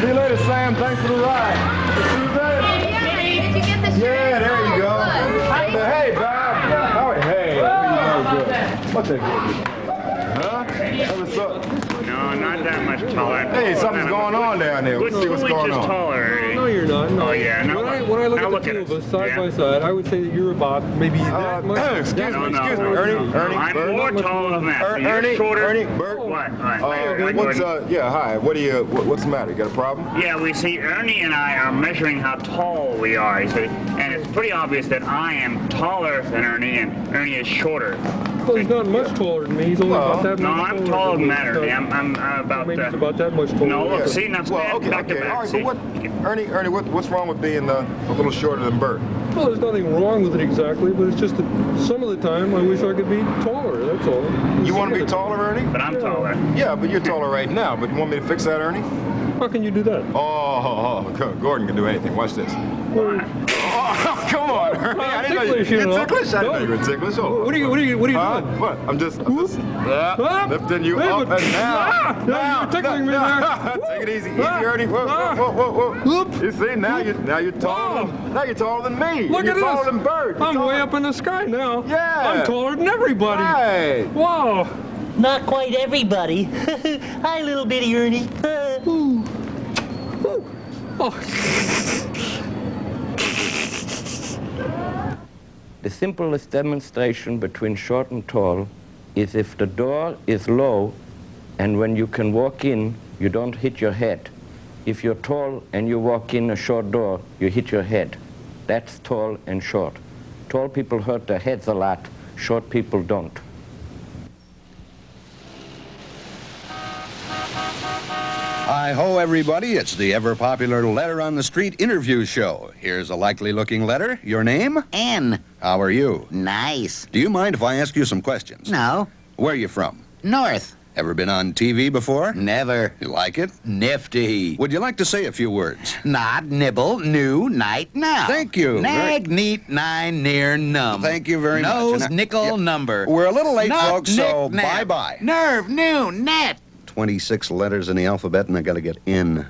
See you later, Sam. Thanks for the ride. See you later. Hey, did you get the shirt? Yeah, there you go. Good. Hey, Bob. Oh, hey. What's that? Huh? What's up? No, not that much taller. Hey, something's going on down there. Let's see what's going on. Taller. No, you're not. No. Oh, yeah. No, When I look now at the two at of us us. side by side, I would say that you're about maybe that much. Excuse me, No, Ernie, I'm Bert. more taller than that. So you're Ernie, shorter. Ernie, Bert. What? What's yeah, hi. What's the matter? You got a problem? Yeah, we see Ernie and I are measuring how tall we are, you see, and it's pretty obvious that I am taller than Ernie and Ernie is shorter. Well, he's not much taller than me. He's only about that No, much I'm taller taller than me. that, Ernie. I'm about. Maybe he's about that much taller. No, look, Yeah. see, now stand Okay, back to back. all right, see? but Ernie, what's wrong with being a little shorter than Bert? Well, there's nothing wrong with it exactly, but it's just that some of the time I wish I could be taller, that's all. You want to be taller, Ernie? But I'm taller. Yeah, but you're taller right now. But you want me to fix that, Ernie? How can you do that? Gordon can do anything. Watch this. Well, Come on, Ernie. I didn't know you ticklish, you you're know. ticklish. I didn't know you were ticklish. Oh, what are you doing? Huh? What? I'm just lifting you Hey, up but- and down. You're tickling me there. Take it easy, Ernie. Whoa. You see, now you're taller. Now you're taller than me. Look you're at taller this. than Bert. I'm way up in the sky now. Yeah. I'm taller than everybody. Right. Wow. Not quite everybody. Hi, little bitty Ernie. The simplest demonstration between short and tall is if the door is low and when you can walk in, you don't hit your head. If you're tall and you walk in a short door, you hit your head. That's tall and short. Tall people hurt their heads a lot, short people don't. Hi-ho, everybody. It's the ever-popular Letter on the Street interview show. Here's a likely-looking letter. Your name? N. How are you? Nice. Do you mind if I ask you some questions? No. Where are you from? North. Ever been on TV before? Never. You like it? Nifty. Would you like to say a few words? Nod, nibble, new, night, now. Thank you. Nag, neat, nine, near, numb. Thank you very much. Nose, And nickel, yeah, number. We're a little late, Nut, folks, so nick, nap. bye-bye. Nerve, new, net. 26 letters in the alphabet, and I gotta get N.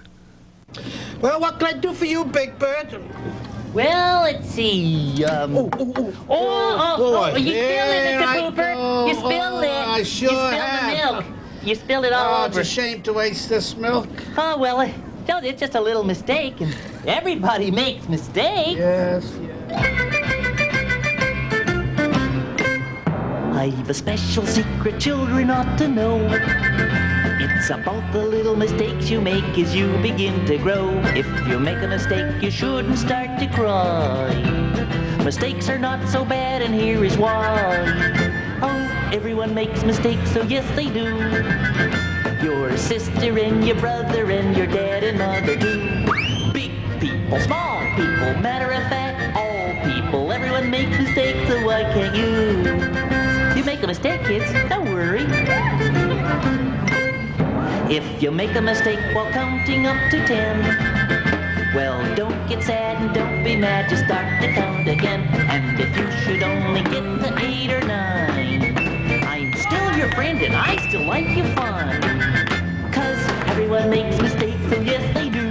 Well, what can I do for you, Big Bird? Well, let's see. You spilled it, Mr. Pooper. You spilled it. I sure You spilled have. the milk. You spilled it all It's over. a shame to waste this milk. Oh, well, it's just a little mistake, and everybody makes mistakes. Yes. I've a special secret children ought to know. It's about the little mistakes you make as you begin to grow. If you make a mistake, you shouldn't start to cry. Mistakes are not so bad, and here is why. Oh, everyone makes mistakes, so yes, they do. Your sister and your brother and your dad and mother too. Big people, small people, matter of fact, all people. Everyone makes mistakes, so why can't you? You make a mistake, kids, don't worry. If you make a mistake while counting up to 10, well, don't get sad and don't be mad, just start to count again. And if you should only get to 8 or 9, I'm still your friend and I still like you fine. 'Cause everyone makes mistakes, so yes they do.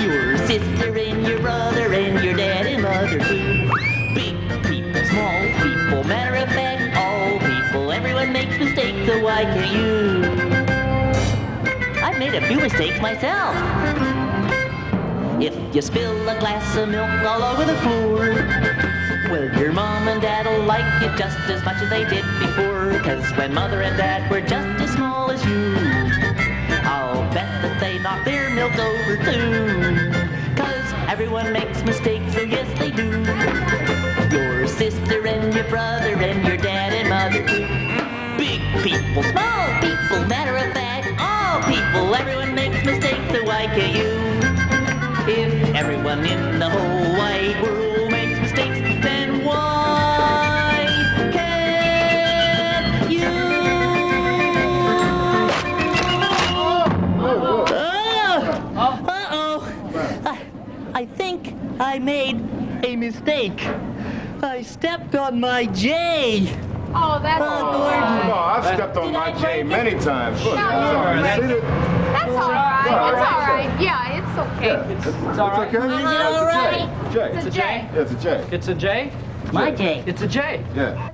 Your sister and your brother and your dad and mother too. Big people, small people, matter of fact, all people. Everyone makes mistakes, so why can't you? I've made a few mistakes myself. If you spill a glass of milk all over the floor, well, your mom and dad'll like you just as much as they did before. 'Cause when mother and dad were just as small as you, I'll bet that they knocked their milk over too. 'Cause everyone makes mistakes, so yes they do. Your sister and your brother and your dad and mother too. Big people, small people, matter of fact, all people. Everyone makes mistakes, so why can't you? If everyone in the whole wide world makes mistakes, then why can't you? I think I made a mistake. I stepped on my J. Oh, that's Gordon. No, I've stepped on my J many times. Look, No, see That's all right. It's all right. Yeah, it's okay. Yeah, it's all right. Okay? It's a J. It's a J. Yeah, it's a J. It's a J? My J. It's a J. Yeah.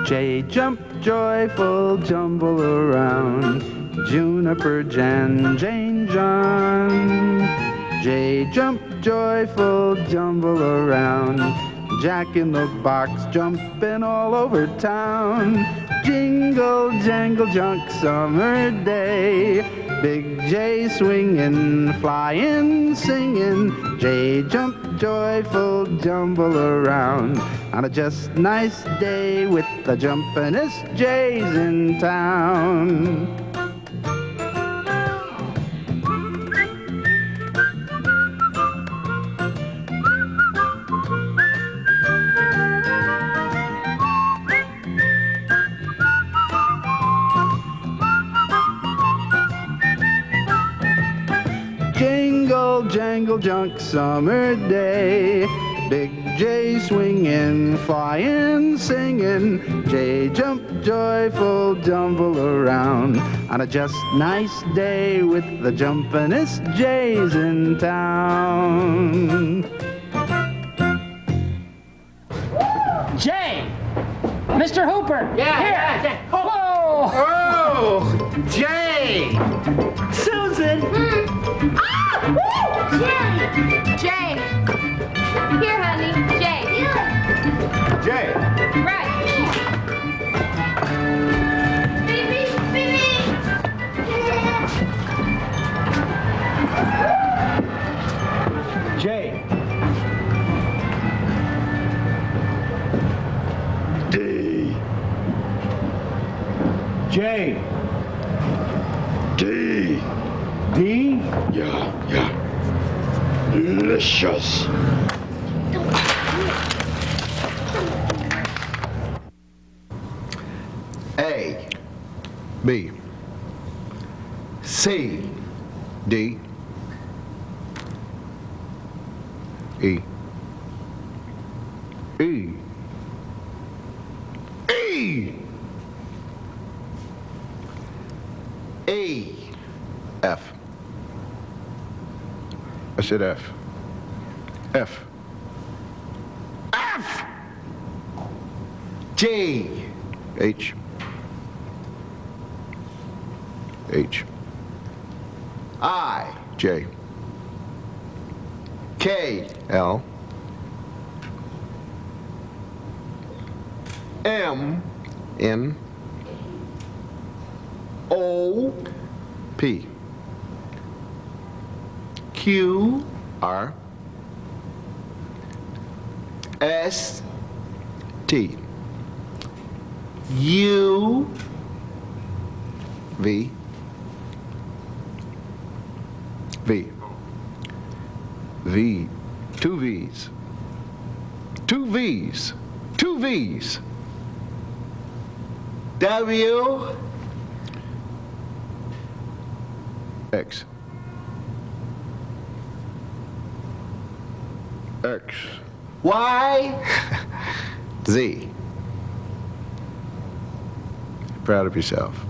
J jump, joyful, jumble around. Juniper, Jan, Jane, John. J jump, joyful, jumble around. Jack in the box, jumping all over town. Jingle, jangle, junk, summer day. Big J swinging, flying, singing. J jump, joyful, jumble around. On a just nice day with the jumpin'est J's in town. Jingle, jangle, junk, summer day. Big J swinging, flying, singing. J jump, joyful, jumble around. On a just nice day with the jumpin'est J's in town. J! Mr. Hooper! Yeah. Here! Whoa! Oh, Jay. Susan! Ah! Woo! Jay. Here, honey. Jay. J. Right. J. D. J. D. D. Yeah. Delicious. A, B, C, D, E, E, E, E, F. I said F. F. F. G. H. H. I. J. K. L. M. N. O. P. Q. R. S. T. U. V. V. V. Two V's. Two V's. Two V's. W. X. X. Y. Z. Proud of yourself.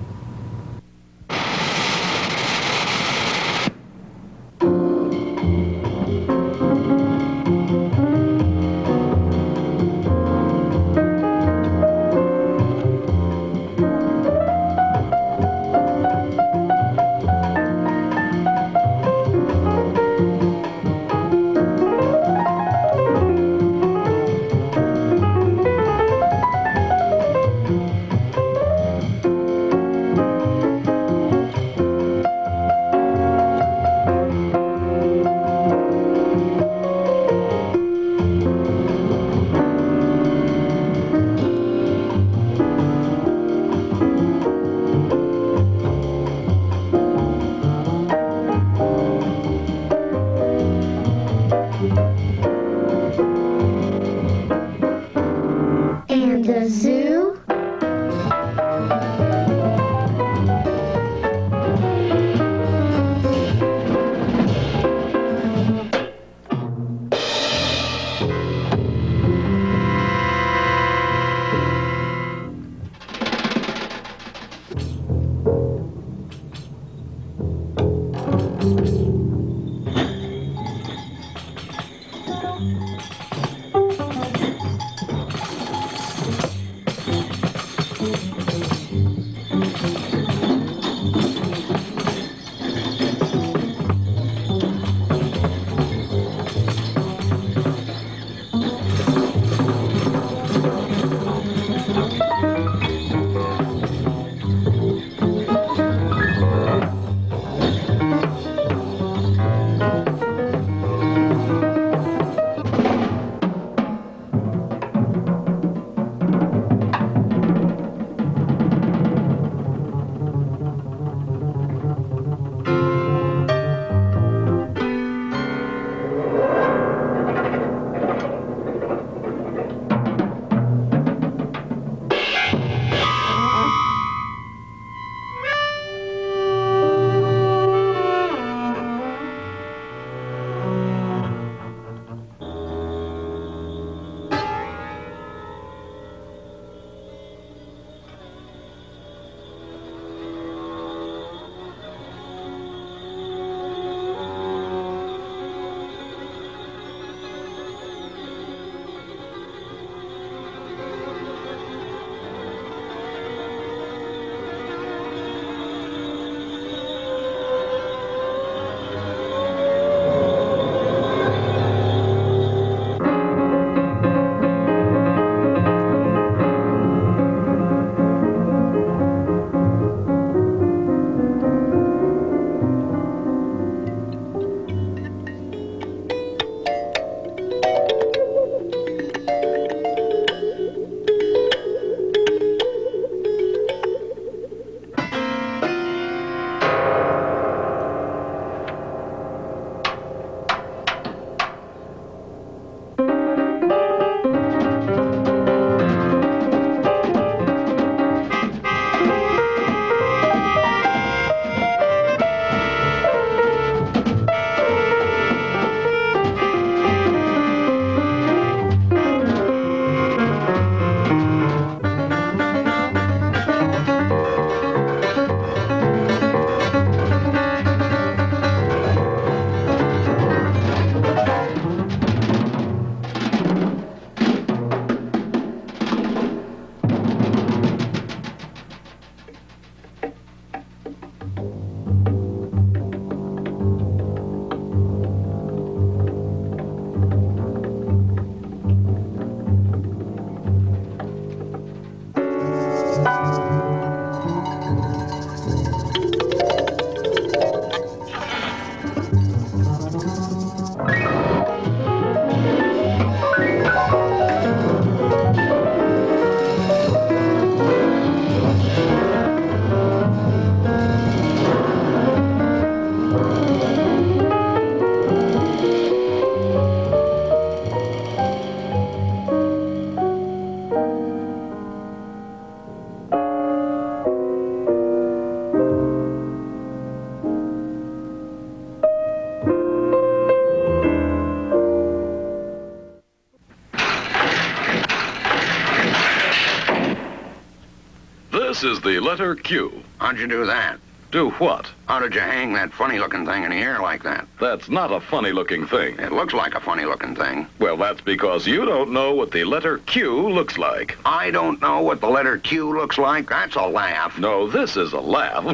This is the letter Q. How'd you do that? Do what? How did you hang that funny-looking thing in the air like that? That's not a funny-looking thing. It looks like a funny-looking thing. Well, that's because you don't know what the letter Q looks like. I don't know what the letter Q looks like? That's a laugh. No, this is a laugh.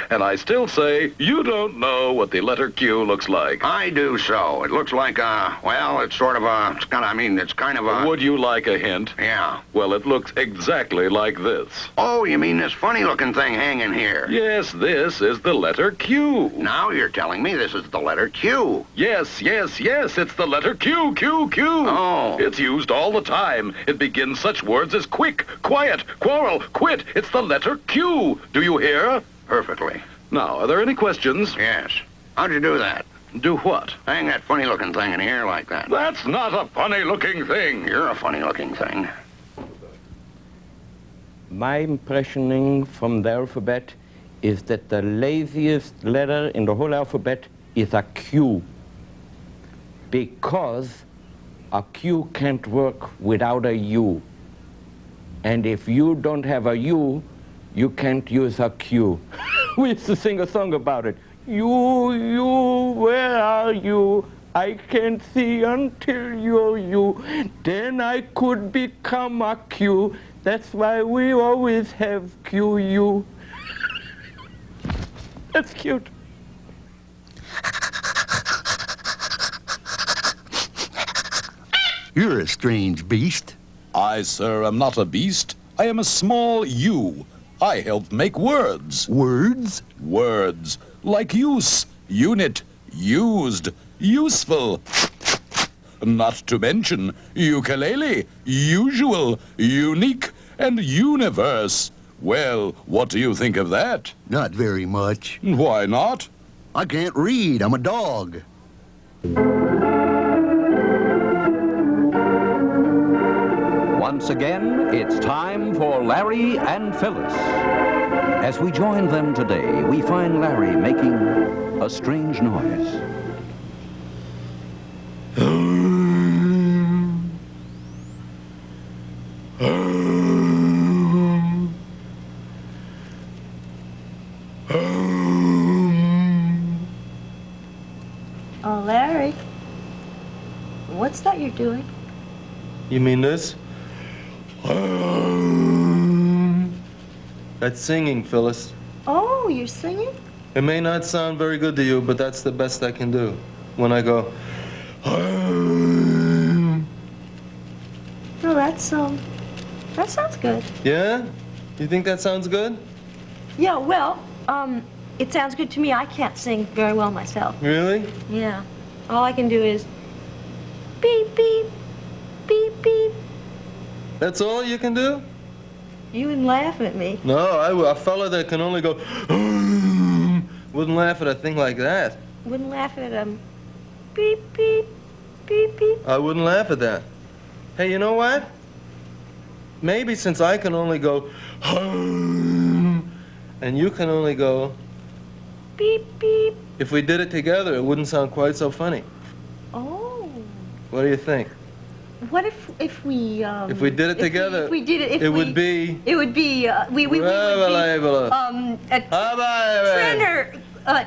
And I still say, you don't know what the letter Q looks like. I do so. It looks like well, it's sort of it's kind of a... Would you like a hint? Yeah. Well, it looks exactly like this. Oh, you mean this funny-looking thing hanging here? Yes, this is the letter Q. Now you're telling me this is the letter Q. Yes, it's the letter Q, Q, Q. Oh. It's used all the time. It begins such words as quick, quiet, quarrel, quit. It's the letter Q. Do you hear? Perfectly. Now, are there any questions? Yes. How'd you do that? Do what? Hang that funny-looking thing in the air like that. That's not a funny-looking thing. You're a funny-looking thing. My impressioning from the alphabet is that the laziest letter in the whole alphabet is a Q, because a Q can't work without a U. And if you don't have a U, you can't use a Q. We used to sing a song about it. You, where are you? I can't see until you're you. Then I could become a Q. That's why we always have QU. That's cute. You're a strange beast. I, sir, am not a beast. I am a small U. I help make words. Words? Words. Like use, unit, used, useful. Not to mention ukulele, usual, unique, and universe. Well, what do you think of that? Not very much. Why not? I can't read. I'm a dog. Once again, it's time for Larry and Phyllis. As we join them today, we find Larry making a strange noise. Oh, Larry, what's that you're doing? You mean this? That's singing, Phyllis. Oh, you're singing? It may not sound very good to you, but that's the best I can do. When I go... Oh, that sounds good. Yeah? You think that sounds good? Yeah, well, it sounds good to me. I can't sing very well myself. Really? Yeah. All I can do is beep, beep, beep, beep. That's all you can do? You wouldn't laugh at me. No, a fella that can only go wouldn't laugh at a thing like that. Wouldn't laugh at beep, beep, beep, beep. I wouldn't laugh at that. Hey, you know what? Maybe since I can only go and you can only go beep, beep. If we did it together, it wouldn't sound quite so funny. Oh. What do you think? What if we If we did it together, if we did it, it would be we would be a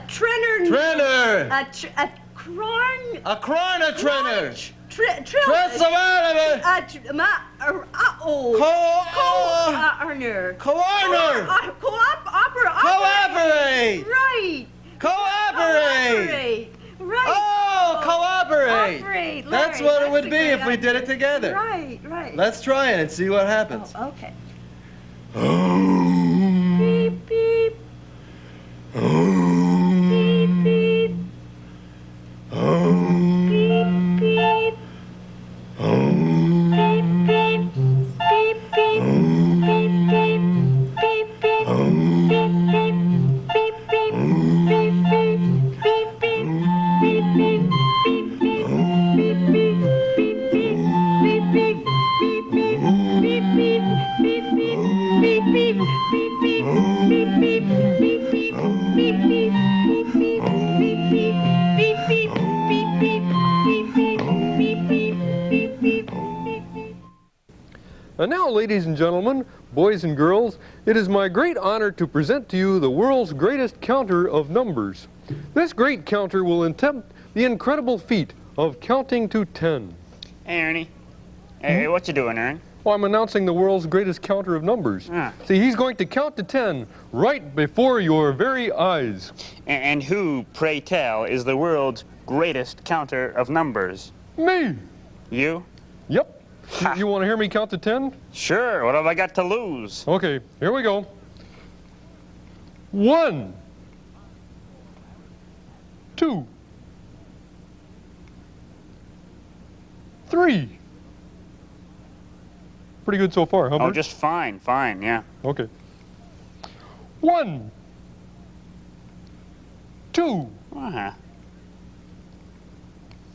Trenner, Cooperate! Right! Cooperate! Right! Oh, cooperate! Cooperate, That's what it would be if we did it together. Right, right. Let's try it and see what happens. Oh, okay. Beep, beep. Beep, beep. Beep, beep. And now, ladies and gentlemen, boys and girls, it is my great honor to present to you the world's greatest counter of numbers. This great counter will attempt the incredible feat of counting to 10. Hey, Ernie. Hey, what you doing, Ernie? Well, I'm announcing the world's greatest counter of numbers. See, he's going to count to 10 right before your very eyes. And who, pray tell, is the world's greatest counter of numbers? Me. You? Yep. You want to hear me count to 10? Sure. What have I got to lose? Okay, here we go. 1, 2, 3. Pretty good so far, huh, Bert? Oh, just fine, yeah. Okay. 1, 2,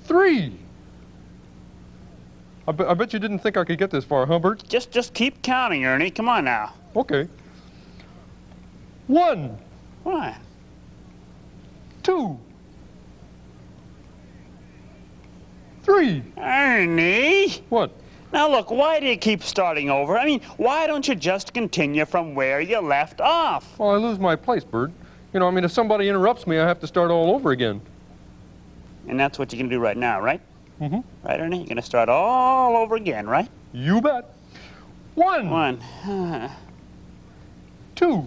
3. I bet you didn't think I could get this far, huh, Bert? Just keep counting, Ernie. Come on now. Okay. 1. What? 2. 3. Ernie! What? Now look, why do you keep starting over? I mean, why don't you just continue from where you left off? Well, I lose my place, Bert. You know, I mean, if somebody interrupts me, I have to start all over again. And that's what you're going to do right now, right? Mm-hmm. Right, Ernie? You're going to start all over again, right? You bet. 1. 2.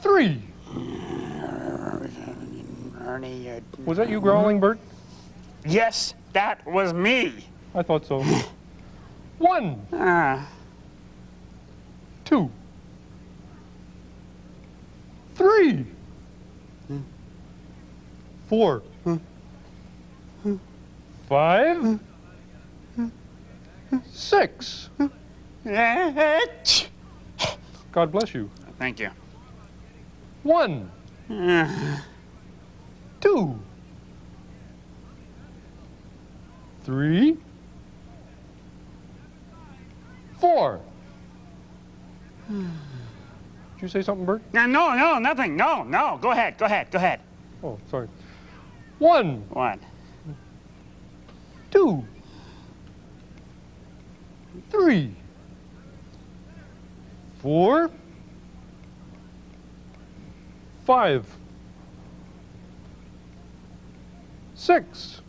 3. Ernie, Was that you growling, Bert? Yes, that was me. I thought so. 1. 2. 3. 4. 5. 6. God bless you. Thank you. 1. 2. 3. 4. Did you say something, Bert? No, nothing. No. Go ahead. Oh, sorry. 1. 2. 3. 4. 5. 6.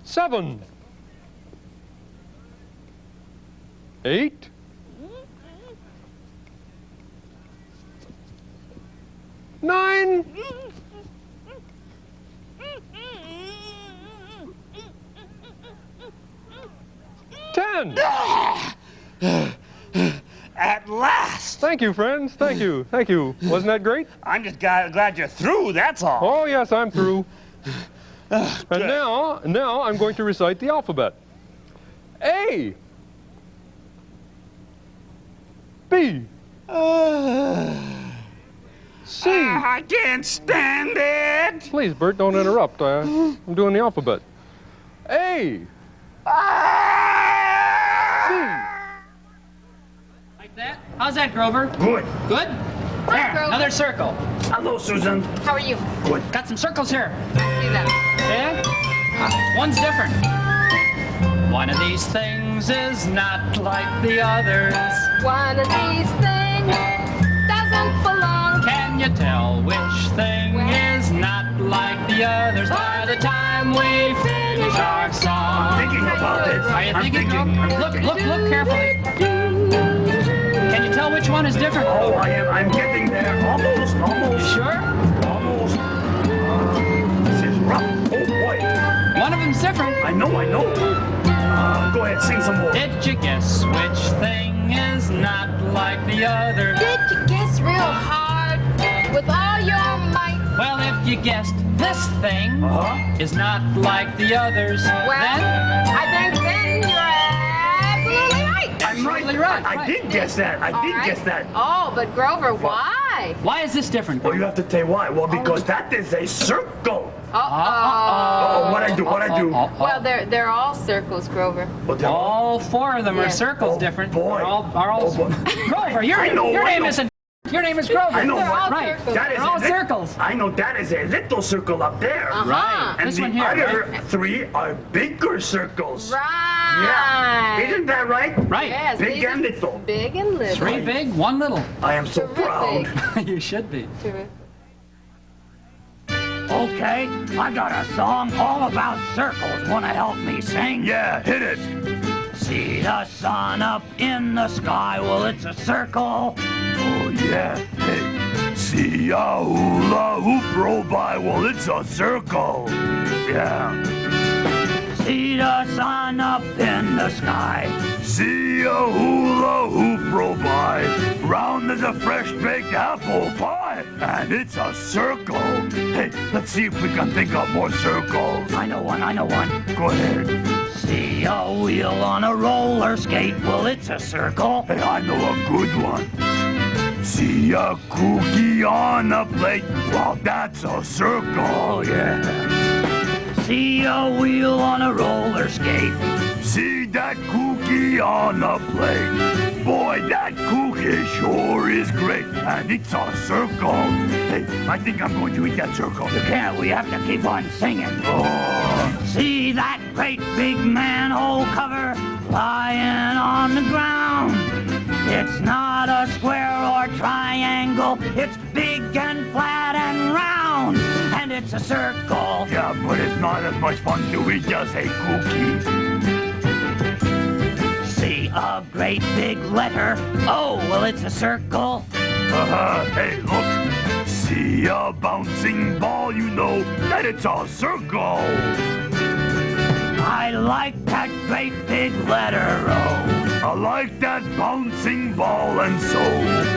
7. 8. 9. 10. At last! Thank you, friends. Thank you. Wasn't that great? I'm just glad you're through, that's all. Oh, yes, I'm through. And now I'm going to recite the alphabet. A. B. C. I can't stand it! Please, Bert, don't interrupt. I'm doing the alphabet. A. Like that? How's that, Grover? Good. Good? There, Grover. another circle. Hello, Susan. How are you? Good. Got some circles here. See them. Yeah? One's different. One of these things is not like the others. One of these things doesn't belong. Can you tell which thing is not like the others by the time we finish our song? I'm thinking about it. Are you I'm thinking? Look carefully. Can you tell which one is different? Oh, I'm getting there. Almost. You sure? Almost. This is rough. Oh, boy. One of them's different. I know. Go ahead, sing some more. Did you guess which thing is not like the other? Did you guess real hard with all your might? Well, if you guessed this thing is not like the others, Well, then I think then you're absolutely right. I'm right. I did guess that. I did guess that. Oh, but Grover, why? Why is this different? Well, you have to tell why. Well, because that is a circle. Uh-oh. Oh, what I do? Well, they're all circles, Grover. All 4 of them are Yes. circles different. Boy. Are all Grover, your name isn't. Your name is Grover. I know. They're all right. circles. They're all circles. I know that is a little circle up there. Right. And This the one here, other right? 3 are bigger circles. Right. Yeah. Isn't that right? Right. Yes, Big these and are little. Big and little. 3 big, 1 little. I am so proud. Terrific. You should be. Terrific. Okay, I got a song all about circles. Wanna help me sing? Yeah, hit it. See the sun up in the sky, well, it's a circle. Oh, yeah. Hey, see a hula hoop roll by, well, it's a circle. Yeah. See the sun up in the sky. See a hula hoop roll by, round as a fresh baked apple pie, and it's a circle. Hey, let's see if we can think of more circles. I know one. Go ahead. See a wheel on a roller skate, well, it's a circle. Hey, I know a good one. See a cookie on a plate, well, that's a circle. Oh, yeah. See a wheel on a roller skate. See that cookie on a plate. Boy, that cookie sure is great. And it's a circle. Hey, I think I'm going to eat that circle. You can't, we have to keep on singing. Oh. See that great big manhole cover lying on the ground. It's not a square or triangle. It's big and flat and round. And it's a circle. Yeah, but it's not as much fun to eat as a cookie. a great big letter O. Well, it's a circle. Hey, look. See a bouncing ball, you know that it's a circle. I like that great big letter O. I like that bouncing ball, and so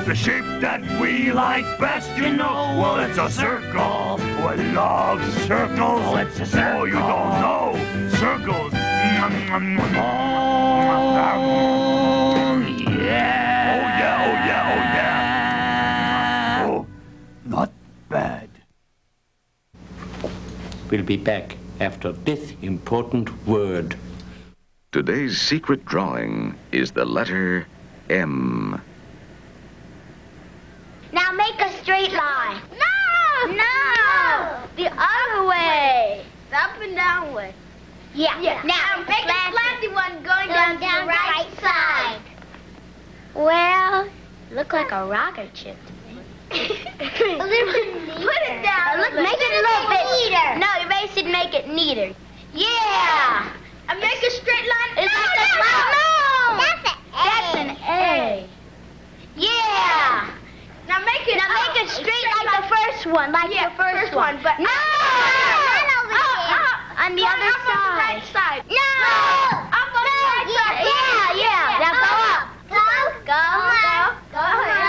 the shape that we like best, you know, well, it's a circle. Oh, I love circles. Oh, it's a circle. Oh, you don't know. Circles. Oh, yeah. Oh, yeah, oh, yeah, oh, yeah. Oh, not bad. We'll be back after this important word. Today's secret drawing is the letter M. Now make a straight line. No! No! The other way. The up and down way. Yeah. Now make a slanty one going down the right side. Well, look like a rocket ship to me. A little bit neater. Put it down. Look, make it a little bit neater. No, you may should make it neater. Yeah. And make a straight line. Is that the no? That's an A. That's an A. Yeah. Now make it straight like the first one, like your first one. But no. On the other side. On the right side. No. Up on the right side. Yeah. Now go up. Go.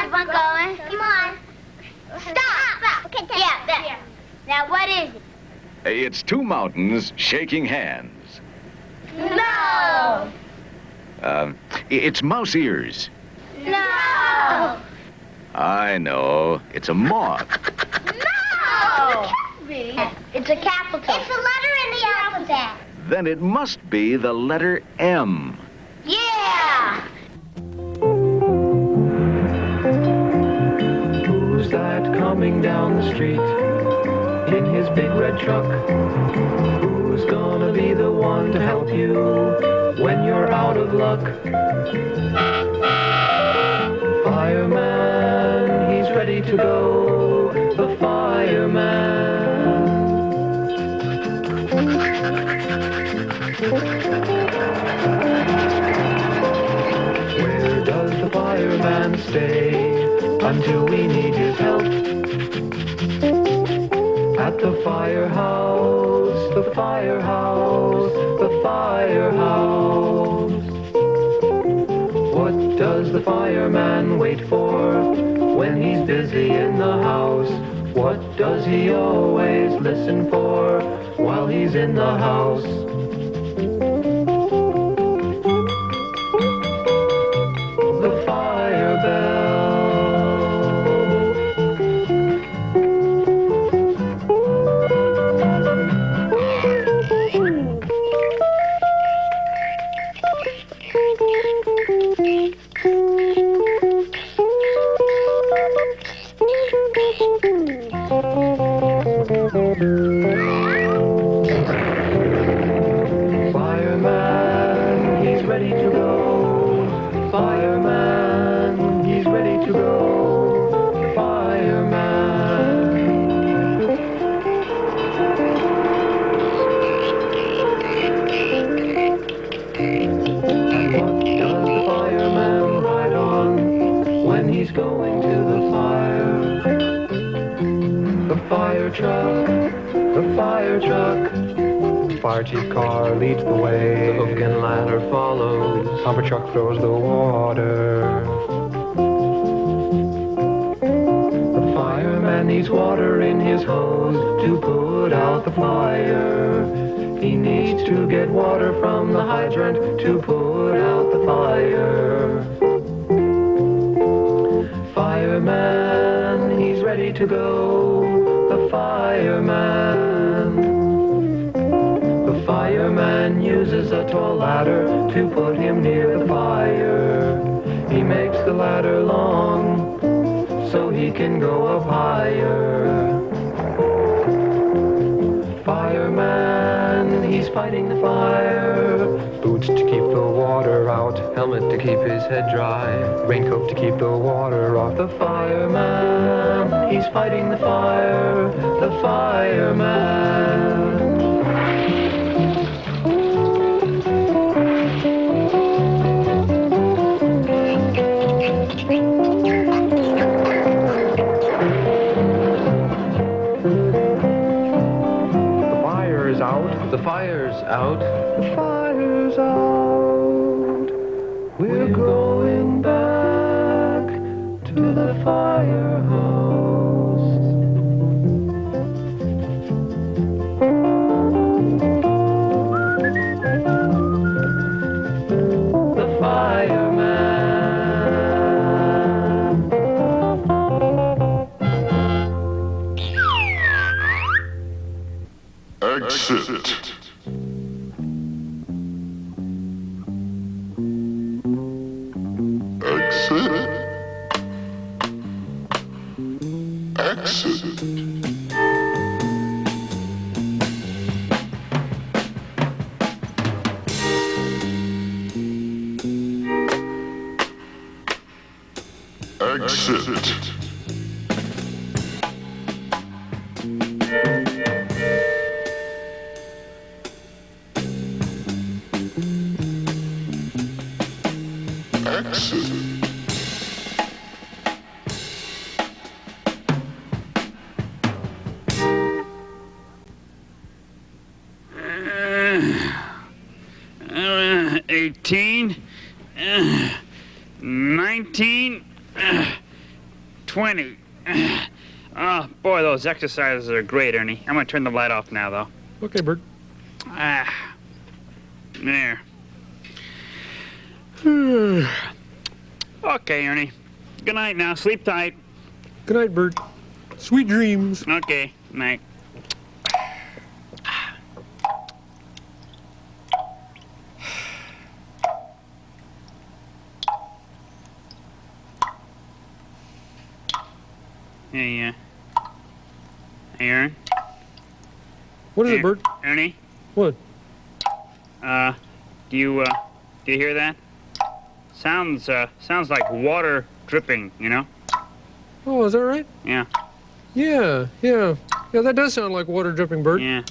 Keep on going. Come on. Stop. Okay. Yeah. There. Now what is it? It's two mountains shaking hands. No. It's mouse ears. No. I know. It's a moth. No. It's a capital. It's a letter in the alphabet. Then it must be the letter M. Yeah. Who's that coming down the street in his big red truck? Who's gonna be the one to help you when you're out of luck? Fireman, he's ready to go. The fireman. Where does the fireman stay until we need his help? At the firehouse, the firehouse, the firehouse. What does the fireman wait for when he's busy in the house? What does he always listen for while he's in the house? The fire bell. Fireman, he's ready to go. Fireman, he's ready to go. Fireman. And what does the fireman ride on when he's going to the fire? The fire truck, the fire truck. Fire chief car leads the way, the hook and ladder follows, hopper truck throws the water. The fireman needs water in his hose to put out the fire. He needs to get water from the hydrant to put out the fire. Fireman, he's ready to go. The fireman. The fireman uses a tall ladder to put him near the fire. He makes the ladder long so he can go up higher. Fireman, he's fighting the fire. Boots to keep the water out, helmet to keep his head dry, raincoat to keep the water off. The fireman, he's fighting the fire. The fireman. We're going back to the firehouse. The fireman. Exit. Exit. Exit. Exit. Uh, 18, 19, 20. Oh, boy, those exercises are great, Ernie. I'm going to turn the light off now, though. Okay, Bert. There. Okay, Ernie. Good night now. Sleep tight. Good night, Bert. Sweet dreams. Okay, night. Hey, Aaron? What is it, Bert? Ernie? What? Do you hear that? Sounds like water dripping, you know? Oh, is that right? Yeah. Yeah, that does sound like water dripping, Bert. Yeah.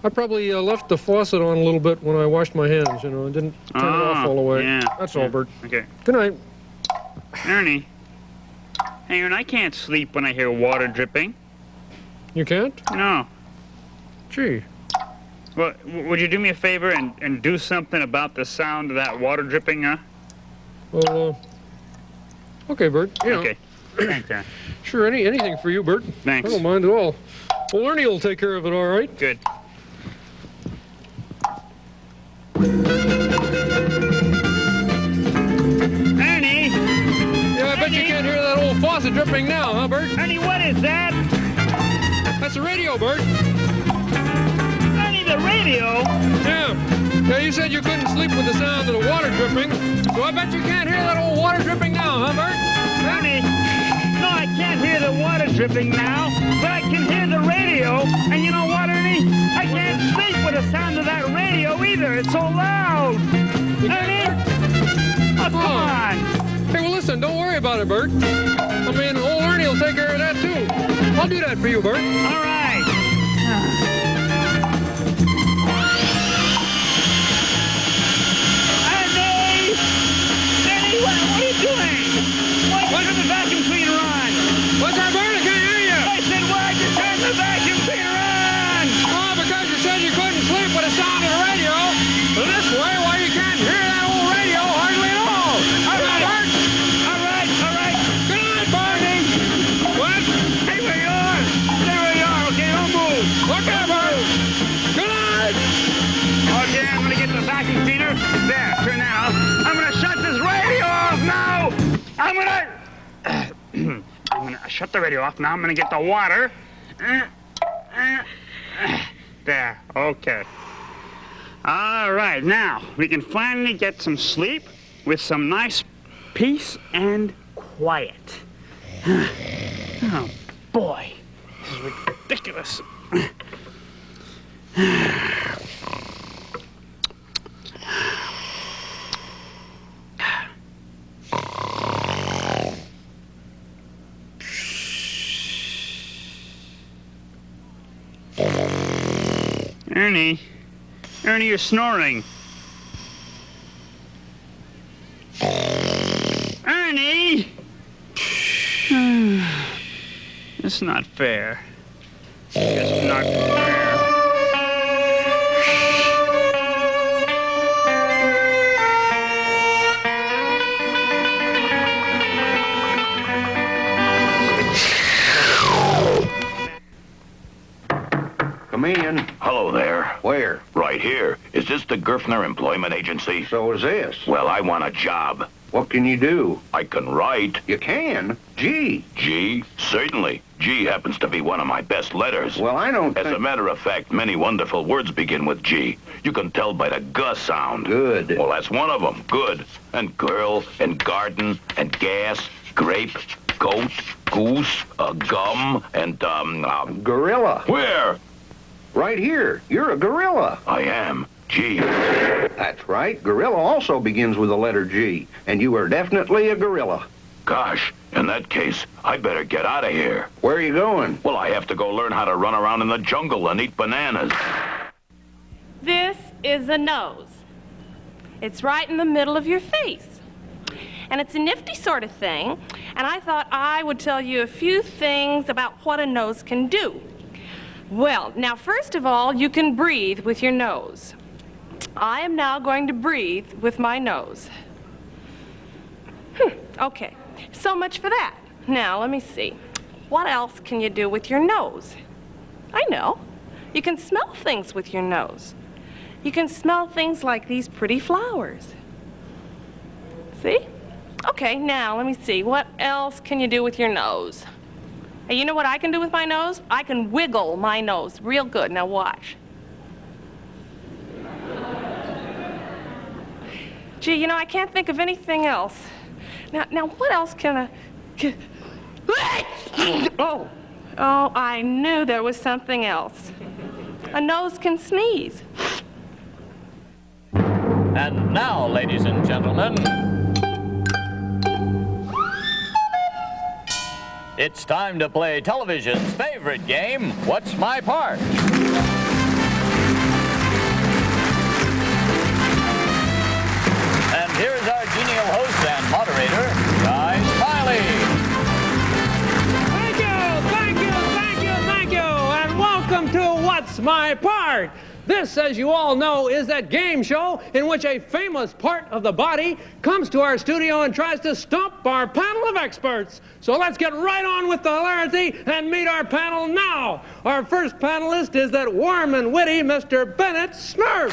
I probably left the faucet on a little bit when I washed my hands, you know, and didn't turn it off all the way. Yeah. That's all, Bert. Okay. Good night. Ernie. Hey, Aaron, I can't sleep when I hear water dripping. You can't? No. Gee. Well, would you do me a favor and do something about the sound of that water dripping, huh? Well, okay, Bert. You know. Okay. Thanks, Aaron. Sure, anything for you, Bert. Thanks. I don't mind at all. Well, Ernie will take care of it, all right? Good. Ernie! Yeah, I bet you can't hear that old faucet dripping now, huh, Bert? Ernie, what is that? That's the radio, Bert. Ernie, the radio? Yeah, you said you couldn't sleep with the sound of the water dripping, so I bet you can't hear that old water dripping now, huh, Bert? Ernie, no, I can't hear the water dripping now, but I can hear the radio. And you know what, Ernie? I can't sleep with the sound of that radio either. It's so loud. Ernie? Oh, come on. Hey, well, listen, don't worry about it, Bert. I mean, old Ernie will take care of that, too. I'll do that for you, Bert. All right. Ernie, what are you doing? Why'd you turn the vacuum cleaner on? What's that, Bert? I can't hear you. I said, why'd you turn the vacuum cleaner on? Oh, because you said you couldn't sleep with the sound of the radio. But this way, why you can't hear that old radio hardly at all. All right, Bert. All right. Good night, Barney. What? Stay where you are. Stay where you are, okay? Don't move. Okay, Bert. Good night. Okay, I'm gonna get the vacuum cleaner. There, turn that off. I'm gonna shut this radio off now. I'm gonna shut the radio off now. I'm gonna get the water. There, okay. All right, now we can finally get some sleep with some nice peace and quiet. Oh, boy, this is ridiculous. Ernie, you're snoring. Ernie! It's not fair. It's not fair. Where? Right here. Is this the Gerfner Employment Agency? So is this. Well, I want a job. What can you do? I can write. You can? G. G? Certainly. G happens to be one of my best letters. Well, I don't As a matter of fact, many wonderful words begin with G. You can tell by the G sound. Good. Well, that's one of them. Good. And girl, and garden, and gas, grape, goat, goose, gum, and, Gorilla. Where? Right here. You're a gorilla. I am. G. That's right. Gorilla also begins with the letter G. And you are definitely a gorilla. Gosh, in that case, I better get out of here. Where are you going? Well, I have to go learn how to run around in the jungle and eat bananas. This is a nose. It's right in the middle of your face. And it's a nifty sort of thing, and I thought I would tell you a few things about what a nose can do. Well, now, first of all, you can breathe with your nose. I am now going to breathe with my nose. Okay, so much for that. Now, let me see. What else can you do with your nose? I know. You can smell things with your nose. You can smell things like these pretty flowers. See? Okay, now, let me see. What else can you do with your nose? Hey, you know what I can do with my nose? I can wiggle my nose real good. Now, watch. Gee, you know, I can't think of anything else. Now, what else can Oh, I knew there was something else. A nose can sneeze. And now, ladies and gentlemen, it's time to play television's favorite game, What's My Part? And here is our genial host and moderator, Guy Smiley. Thank you, and welcome to What's My Part? This, as you all know, is that game show in which a famous part of the body comes to our studio and tries to stump our panel of experts. So let's get right on with the hilarity and meet our panel now. Our first panelist is that warm and witty Mr. Bennett Smurf.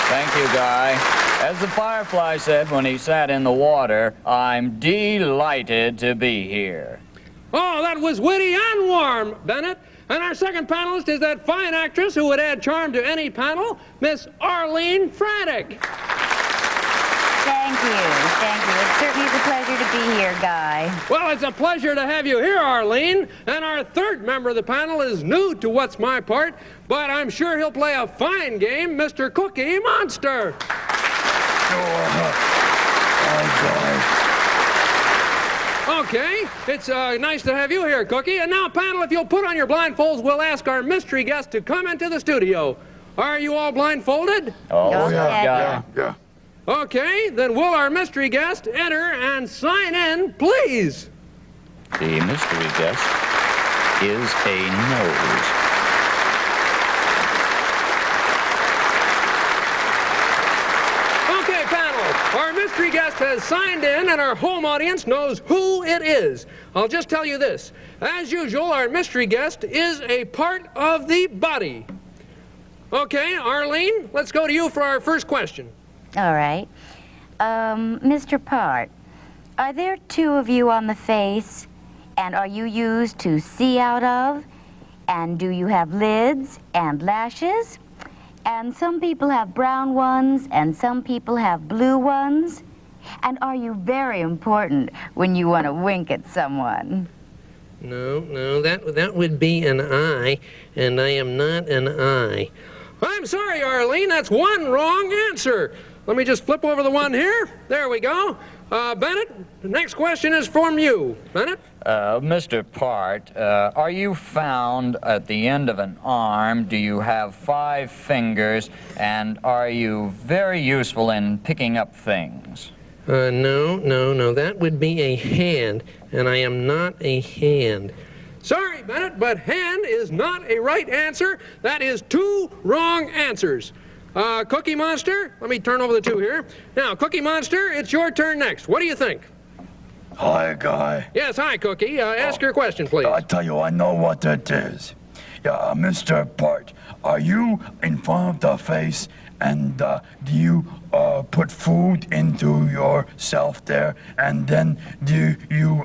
Thank you, Guy. As the Firefly said when he sat in the water, I'm delighted to be here. Oh, that was witty and warm, Bennett. And our second panelist is that fine actress who would add charm to any panel, Miss Arlene Frantic. Thank you. It certainly is a pleasure to be here, Guy. Well, it's a pleasure to have you here, Arlene. And our third member of the panel is new to What's My Part, but I'm sure he'll play a fine game, Mr. Cookie Monster. Okay, it's nice to have you here, Cookie. And now, panel, if you'll put on your blindfolds, we'll ask our mystery guest to come into the studio. Are you all blindfolded? Oh, yeah. Okay, then will our mystery guest enter and sign in, please? The mystery guest is a nose. Okay, panel, our mystery guest has signed in and our home audience knows who it is. I'll just tell you this. As usual, our mystery guest is a part of the body. Okay, Arlene, let's go to you for our first question. All right. Mr. Part, are there two of you on the face? And are you used to see out of? And do you have lids and lashes? And some people have brown ones, and some people have blue ones. And are you very important when you want to wink at someone? No, that would be an eye, and I am not an eye. I'm sorry, Arlene, that's one wrong answer. Let me just flip over the one here. There we go. Bennett, the next question is from you. Bennett? Mr. Part, are you found at the end of an arm? Do you have 5 fingers? And are you very useful in picking up things? No. That would be a hand, and I am not a hand. Sorry, Bennett, but hand is not a right answer. That is 2 wrong answers. Cookie Monster, let me turn over the 2 here. Now, Cookie Monster, it's your turn next. What do you think? Hi, Guy. Yes, hi, Cookie. Ask your question, please. I tell you, I know what that is. Mr. Part, are you in front of the face, and do you put food into yourself there, and then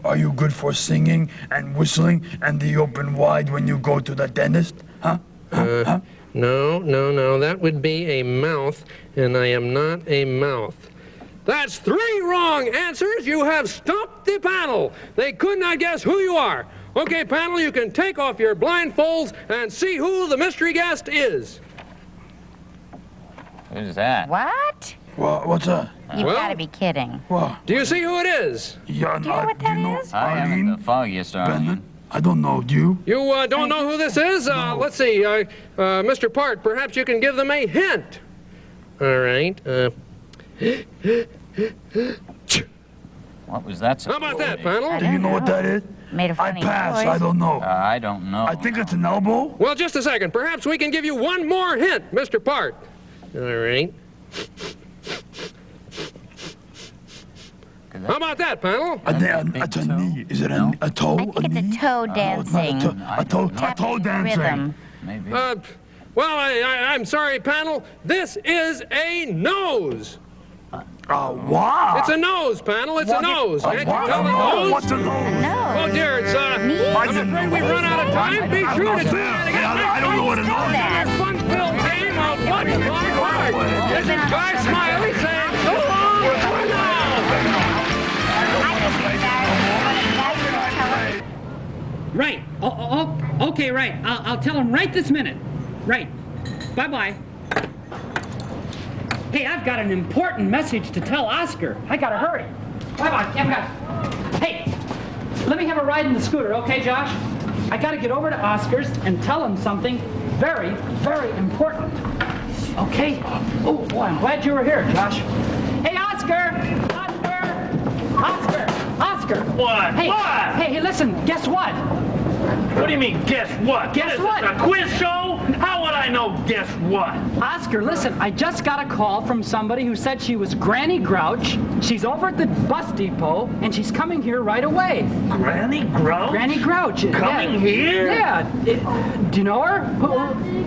are you good for singing and whistling and the open wide when you go to the dentist? Huh? No, that would be a mouth, and I am not a mouth. That's 3 wrong answers. You have stumped the panel. They could not guess who you are. Okay, panel, you can take off your blindfolds and see who the mystery guest is. Who's that? What? What's that? You've got to be kidding. What? Do you see who it is? Yeah, Do you know what that is? I haven't the foggiest, Arlene. I don't know. Do you? You don't know who this is? Let's see. Mr. Part, perhaps you can give them a hint. All right. What was that? How about that, panel? Do you know what that is? Made a funny I pass. noise. I don't know. I don't know. I think it's an elbow. Well, just a second. Perhaps we can give you one more hint, Mr. Part. All right. How about that, panel? It's a knee. Is it a toe? I think it's a toe dancing. A toe dancing. Rhythm. Maybe. Well, I'm sorry, panel. This is a nose. Wow. It's a nose, panel. It's a nose. Can't you tell the nose? What's a nose? Oh, dear, it's, I'm afraid we've run out of time. Be sure to tune in again. I don't know what a nose is. Our fun-filled game of What's My Part. This is Guy Smiley saying so long for now. Right. Okay, right. I'll tell him right this minute. Right. Bye-bye. Hey, I've got an important message to tell Oscar. I gotta hurry. Bye-bye. Hey, let me have a ride in the scooter, okay, Josh? I gotta get over to Oscar's and tell him something very, very important. Okay? Oh, boy, I'm glad you were here, Josh. Hey, Oscar! Oscar! What? Hey, What? Hey, listen, guess what? What do you mean, guess what? Guess what? A quiz show? How would I know guess what? Oscar, listen, I just got a call from somebody who said she was Granny Grouch. She's over at the bus depot, and she's coming here right away. Granny Grouch? Granny Grouch. Coming here? Yeah. Do you know her?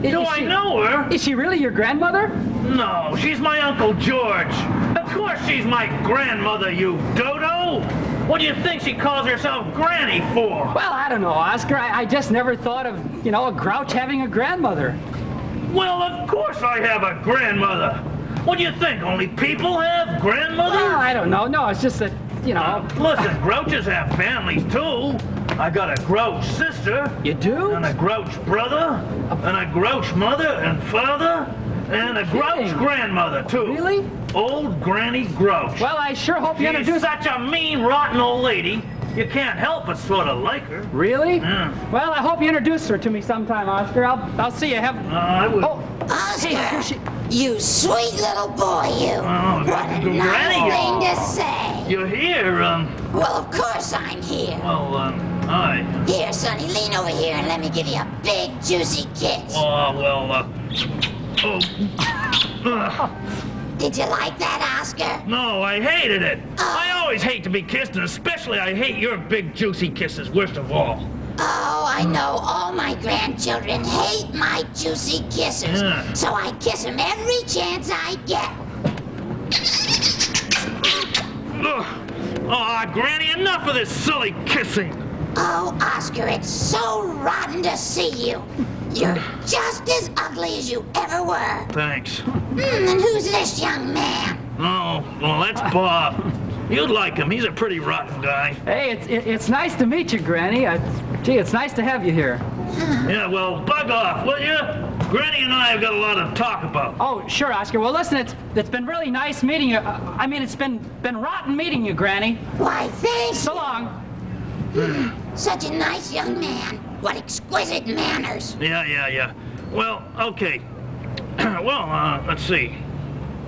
Do I know her? Is she really your grandmother? No, she's my Uncle George. Of course she's my grandmother, you dodo. What do you think she calls herself Granny for? Well, I don't know, Oscar. I just never thought of, a Grouch having a grandmother. Well, of course I have a grandmother. What do you think? Only people have grandmothers? Well, I don't know. No, it's just that, Listen, Grouches have families, too. I got a Grouch sister. You do? And a Grouch brother. And a Grouch mother and father. And a Grouch grandmother, too. Really? Old Granny Grouch. Well, I sure hope you introduce... She's such a mean, rotten old lady. You can't help but sort of like her. Really? Yeah. Well, I hope you introduce her to me sometime, Oscar. I'll see you. I would. Oh, Oscar, hey, you sweet little boy, you. What a nice thing to say. You're here, Well, of course I'm here. Well, hi. Here, Sonny, lean over here and let me give you a big, juicy kiss. Did you like that, Oscar? No, I hated it. I always hate to be kissed, and especially I hate your big, juicy kisses, worst of all. Oh, I know all my grandchildren hate my juicy kisses. Yeah. So I kiss them every chance I get. Granny, enough of this silly kissing. Oh, Oscar, it's so rotten to see you. You're just as ugly as you ever were. Thanks. And who's this young man? Oh, well, that's Bob. You'd like him. He's a pretty rotten guy. Hey, it's nice to meet you, Granny. Gee, it's nice to have you here. Yeah, well, bug off, will you? Granny and I have got a lot to talk about. Oh, sure, Oscar. Well, listen, it's been really nice meeting you. It's been rotten meeting you, Granny. Why, thanks. So long. Such a nice young man. What exquisite manners. Yeah. Well, okay. Let's see.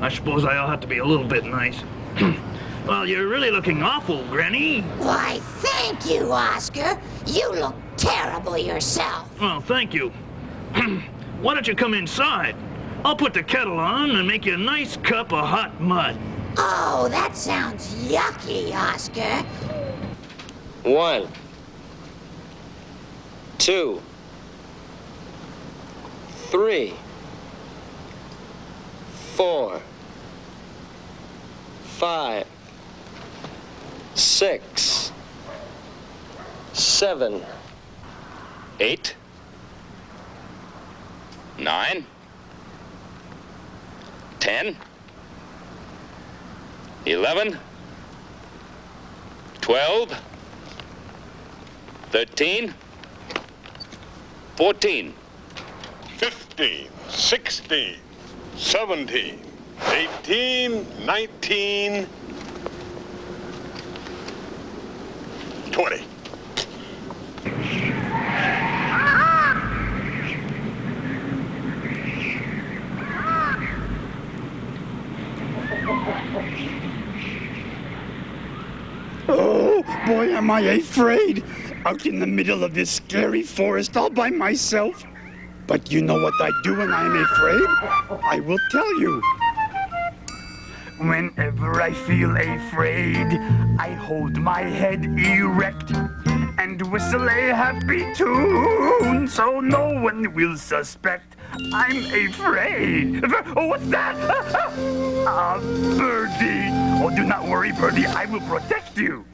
I suppose I'll have to be a little bit nice. Well, you're really looking awful, Granny. Why, thank you, Oscar. You look terrible yourself. Well, thank you. Why don't you come inside? I'll put the kettle on and make you a nice cup of hot mud. Oh, that sounds yucky, Oscar. 1, 2, 3, 4, 5, 6, 7, 8, 9, 10, 11, 12, 13, 14, 15, 16, 17, 18, 19, 20. Oh, boy, am I afraid. Out in the middle of this scary forest all by myself. But you know what I do when I'm afraid? I will tell you. Whenever I feel afraid, I hold my head erect and whistle a happy tune so no one will suspect I'm afraid. Oh, what's that? A birdie. Oh, do not worry, birdie. I will protect you.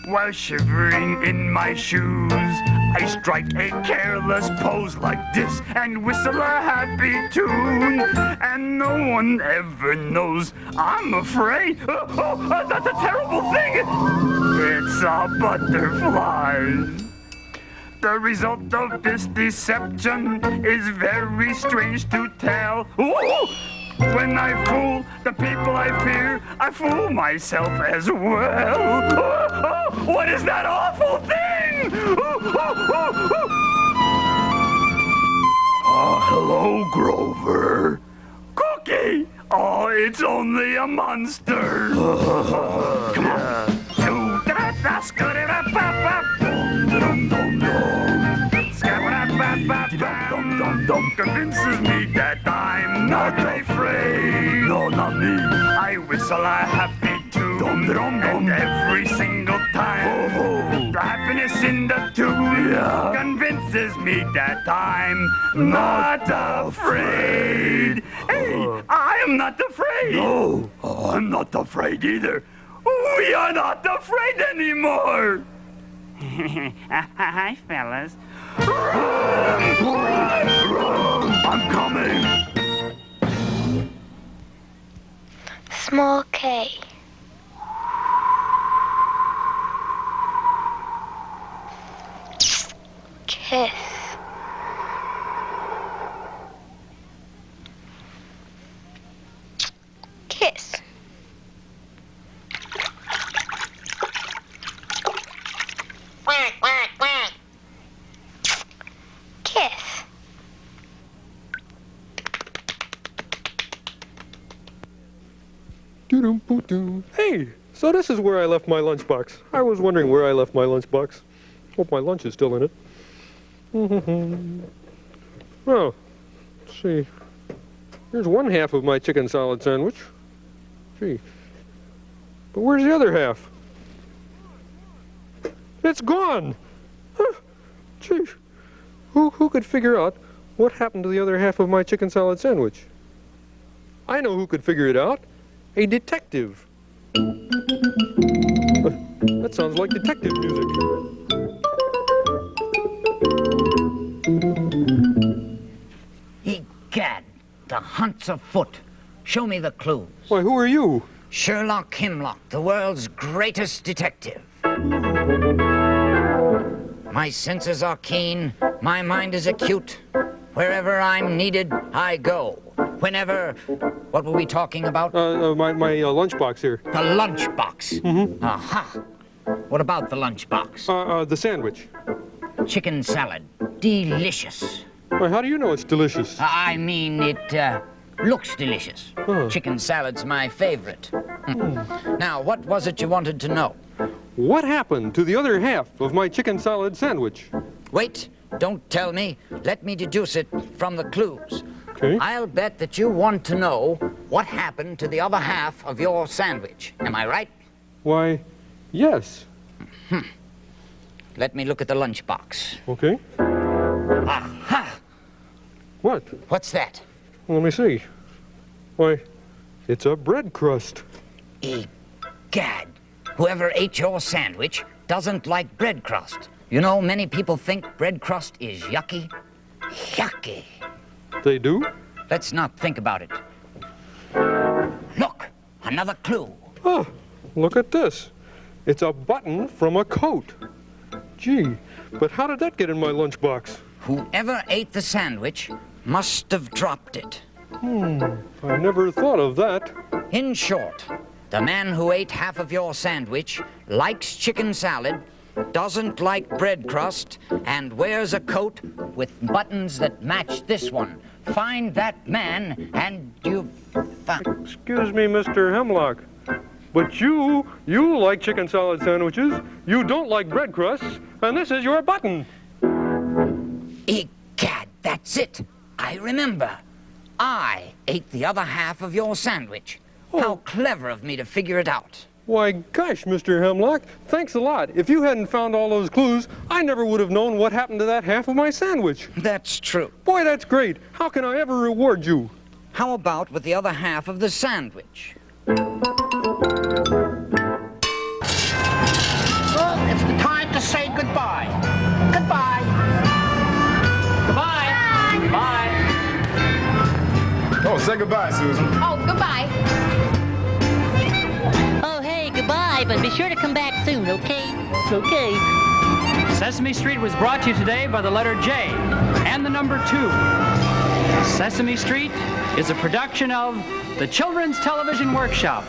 While shivering in my shoes, I strike a careless pose like this and whistle a happy tune. And no one ever knows I'm afraid. Oh, that's a terrible thing. It's a butterfly. The result of this deception is very strange to tell. Ooh! When I fool the people I fear, I fool myself as well. What is that awful thing? Hello, Grover. Cookie! Oh, it's only a monster. Come on. Convinces me that I'm not afraid. No, not me. I whistle a happy tune, and every single time the happiness in the tune convinces me that I'm not afraid. Hey, I am not afraid. No, I'm not afraid either. We are not afraid anymore. Hi, fellas. Run! Run! Run! I'm coming! Small K. Kiss. Kiss. Quack, quack, quack. Kiss. Hey, so this is where I left my lunchbox. I was wondering where I left my lunchbox. Hope my lunch is still in it. Well, let's see. Here's one half of my chicken salad sandwich. Gee. But where's the other half? It's gone! Huh. Gee. Who could figure out what happened to the other half of my chicken salad sandwich? I know who could figure it out. A detective. That sounds like detective music. Egad, the hunt's afoot. Show me the clues. Why, who are you? Sherlock Himlock, the world's greatest detective. My senses are keen, my mind is acute. Wherever I'm needed, I go. Whenever... What were we talking about? My lunchbox here. The lunchbox? Mm-hmm. Aha. What about the lunchbox? The sandwich. Chicken salad. Delicious. Why, how do you know it's delicious? I mean, it looks delicious. Chicken salad's my favorite. Now, what was it you wanted to know? What happened to the other half of my chicken salad sandwich? Wait, don't tell me. Let me deduce it from the clues. Okay. I'll bet that you want to know what happened to the other half of your sandwich. Am I right? Why, yes. Let me look at the lunchbox. Okay. Aha! What? What's that? Let me see. Why, it's a bread crust. Egad, whoever ate your sandwich doesn't like bread crust. You know, many people think bread crust is yucky. Yucky. They do? Let's not think about it. Look, another clue. Oh, look at this. It's a button from a coat. Gee, but how did that get in my lunchbox? Whoever ate the sandwich must have dropped it. I never thought of that. In short, the man who ate half of your sandwich likes chicken salad, doesn't like bread crust, and wears a coat with buttons that match this one. Find that man, and you've found... Excuse me, Mr. Hemlock, but you like chicken salad sandwiches, you don't like bread crusts, and this is your button. Egad, that's it. I remember. I ate the other half of your sandwich. How clever of me to figure it out. Why, gosh, Mr. Hemlock, thanks a lot. If you hadn't found all those clues, I never would have known what happened to that half of my sandwich. That's true. Boy, that's great. How can I ever reward you? How about with the other half of the sandwich? Well, it's the time to say goodbye. Goodbye. Goodbye. Bye. Oh, say goodbye, Susan. Oh, goodbye. Oh, hey, goodbye, but be sure to come back soon, okay? Okay. Sesame Street was brought to you today by the letter J and the number 2. Sesame Street is a production of the Children's Television Workshop.